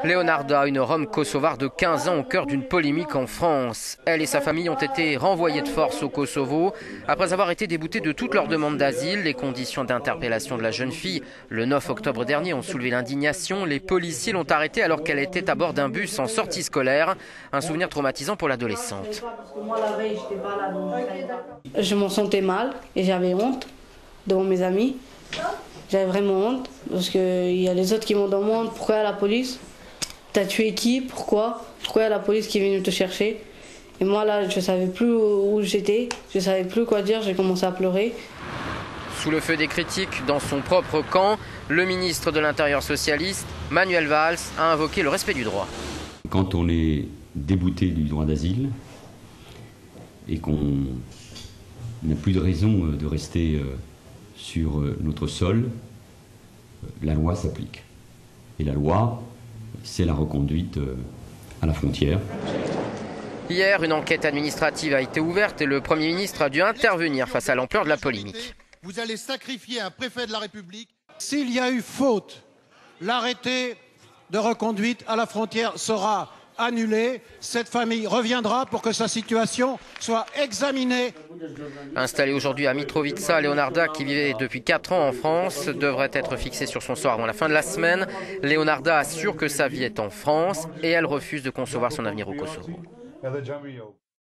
Leonarda, une Rome kosovare de 15 ans au cœur d'une polémique en France. Elle et sa famille ont été renvoyées de force au Kosovo. Après avoir été déboutées de toutes leurs demandes d'asile, les conditions d'interpellation de la jeune fille, le 9 octobre dernier, ont soulevé l'indignation. Les policiers l'ont arrêtée alors qu'elle était à bord d'un bus en sortie scolaire. Un souvenir traumatisant pour l'adolescente. Je m'en sentais mal et j'avais honte devant mes amis. J'avais vraiment honte parce qu'il y a les autres qui m'ont demandé pourquoi la police, t'as tué qui, pourquoi il y a la police qui est venue te chercher. Et moi là je savais plus où j'étais, je savais plus quoi dire, j'ai commencé à pleurer. Sous le feu des critiques dans son propre camp, le ministre de l'Intérieur socialiste, Manuel Valls, a invoqué le respect du droit. Quand on est débouté du droit d'asile et qu'on n'a plus de raison de rester sur notre sol, la loi s'applique. Et la loi, c'est la reconduite à la frontière. Hier, une enquête administrative a été ouverte et le Premier ministre a dû intervenir face à l'ampleur de la polémique. Vous allez sacrifier un préfet de la République. S'il y a eu faute, l'arrêté de reconduite à la frontière sera annulé. Cette famille reviendra pour que sa situation soit examinée. Installée aujourd'hui à Mitrovica, Leonarda, qui vivait depuis 4 ans en France, devrait être fixée sur son sort avant la fin de la semaine. Leonarda assure que sa vie est en France et elle refuse de concevoir son avenir au Kosovo.